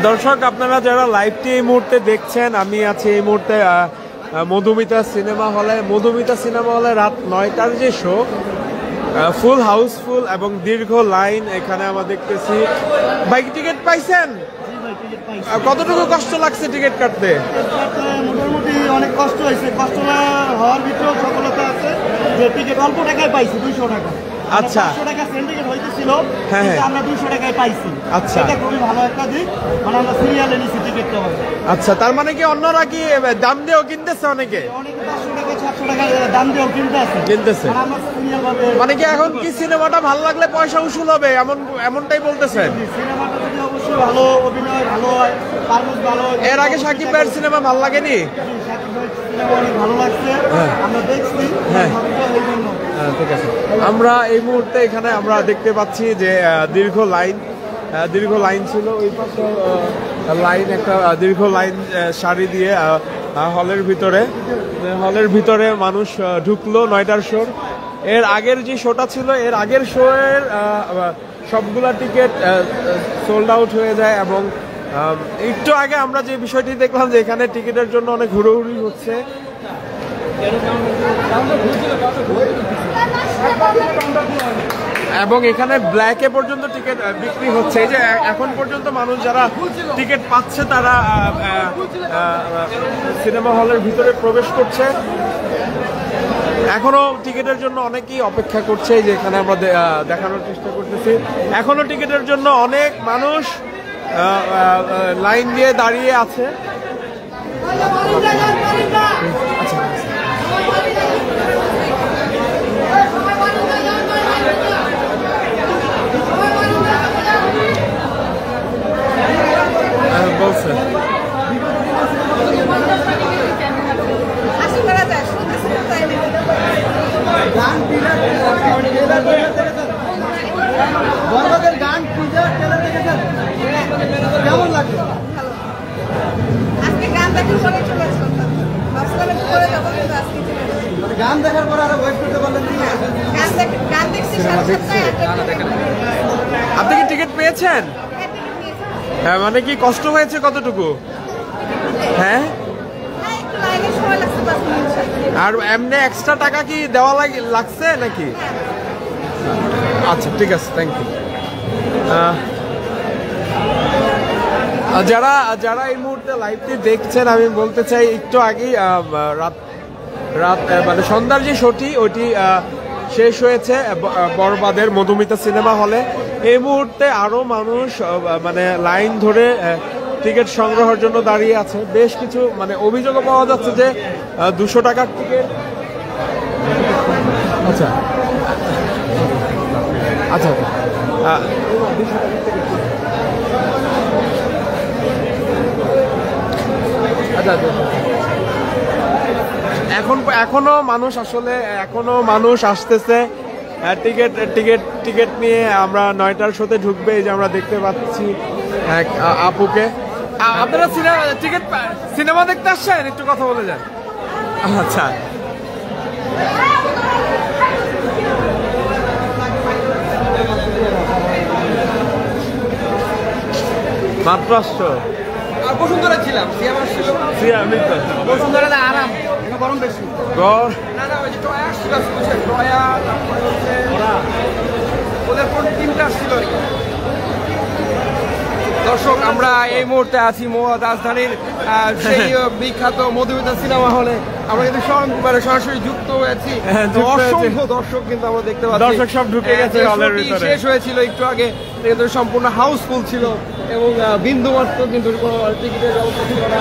দর্শক আপনারা যারা লাইভটি এই মুহূর্তে দেখছেন, আমি আছি এই মুহূর্তে মধুমিতা সিনেমা হলে। মধুমিতা সিনেমা হলে রাত 9টার যে শো, ফুল হাউসফুল এবং দীর্ঘ লাইন এখানে আমরা দেখতেছি। বাইক টিকিট পাইছেন? কতটুকু কষ্ট লাগছে টিকিট কাটতে? মোটামুটি অনেক কষ্ট হয়েছে। কষ্ট হওয়ার ভিতরেও সফলতা আছে যে টিকিট অল্প টাকায় পাইছি, 200 টাকা। আচ্ছা, 500 টাকা সিন্ডিকেট হইতেছিল, হ্যাঁ, আমরা 200 টাকায় পাইছি। আচ্ছা, এটা খুবই ভালো একটা দিক। মানে আমরা সিরিয়ালে নিছি টিকিটটা। আচ্ছা, তার মানে কি অন্যরা কি দাম দিয়েও কিনতেছে? অনেকে 500 টাকা 700 টাকা দাম দিয়েও কিনতেছে। মানে কি এখন কি সিনেমাটা ভালো লাগলে পয়সা উসুল হবে এমনটাই বলতেছেন? সিনেমাটা যদি অবশ্যই ভালো, অভিনয় ভালো হয়, পারফরম্যান্স ভালো হয়। এর আগে শাকিব ভাইয়ের সিনেমা ভালো লাগেনি? শাকিব ভাইয়ের সিনেমা অনেক ভালো লাগছে, আমরা দেখছি। ঠিক আছে, আমরা এই মুহূর্তে এখানে আমরা দেখতে পাচ্ছি যে দীর্ঘ লাইন ছিল ওই পাশে, লাইন একটা দীর্ঘ লাইন সারি দিয়ে হলের ভিতরে মানুষ ঢুকলো 9টার শো। এর আগের যে শোটা ছিল, এর আগের শো এর সবগুলা টিকিট সোল্ড আউট হয়ে যায়। এবং একটু আগে আমরা যে বিষয়টি দেখলাম যে এখানে টিকিটের জন্য অনেক হুড়োহুড়ি হচ্ছে। এবং এখানে ব্ল্যাকে পর্যন্ত টিকিট বিক্রি হচ্ছে। এই যে এখন পর্যন্ত মানুষ যারা টিকিট পাচ্ছে তারা সিনেমা হলের ভিতরে প্রবেশ করছে। এখনো টিকিটের জন্য অনেকেই অপেক্ষা করছে, যে এখানে আমরা দেখানোর চেষ্টা করতেছি। এখনো টিকিটের জন্য অনেক মানুষ লাইন দিয়ে দাঁড়িয়ে আছে। আচ্ছা, বলছে গান কেমন লাগছে? গান দেখার পর আরো ওয়েট করতে পারলেন? আপনি কি টিকিট পেয়েছেন? হ্যাঁ, মানে কি কষ্ট হয়েছে কতটুকু? হ্যাঁ, আর এমনি এক্সট্রা টাকা কি দেওয়া লাগছে নাকি? আচ্ছা, ঠিক আছে, থ্যাংক ইউ। যারা এই মুহূর্তে লাইভটি দেখছেন, আমি বলতে চাই একটু আগেই রাত মানে সন্ধ্যার যে শোটি ওটি শেষ হয়েছে বড়বাদের মধুমিতা সিনেমা হলে। এই মুহূর্তে আরো মানুষ মানে লাইন ধরে টিকিট সংগ্রহের জন্য দাঁড়িয়ে আছে। বেশ কিছু মানে অভিযোগও পাওয়া যাচ্ছে যে 200 টাকার টিকিট। আচ্ছা আচ্ছা, এখনো মানুষ আসতেছে টিকিট নিয়ে। আমরা 9টার শোতে ঢুকবে, এই যে আমরা দেখতে পাচ্ছি এক আপুকে। আপনারা সিনেমা দেখতে আসছেন? একটু কথা বলে যান। আচ্ছা, মাত্র আসছো? বসুন্ধরা ছিলাম, বসুন্ধরা আরাম, গরম বেশি। ওদের কোন টিমটা আসছিল? দর্শক, আমরা এই মুহূর্তে আছি রাজধানীর সেই বিখ্যাত মধুমিতা সিনেমা হলে। আমরা কিন্তু সরাসরি যুক্ত হয়েছি। অসংখ্য দর্শক কিন্তু আমরা দেখতে পাচ্ছি। দর্শক সব ঢুকে গেছে হলের ভিতরে। শেষ হয়েছিল একটু আগে, কিন্তু সম্পূর্ণ হাউসফুল ছিল এবং বিন্দু মাত্র কিন্তু কোনো টিকিটের ব্যবস্থা ছিল না।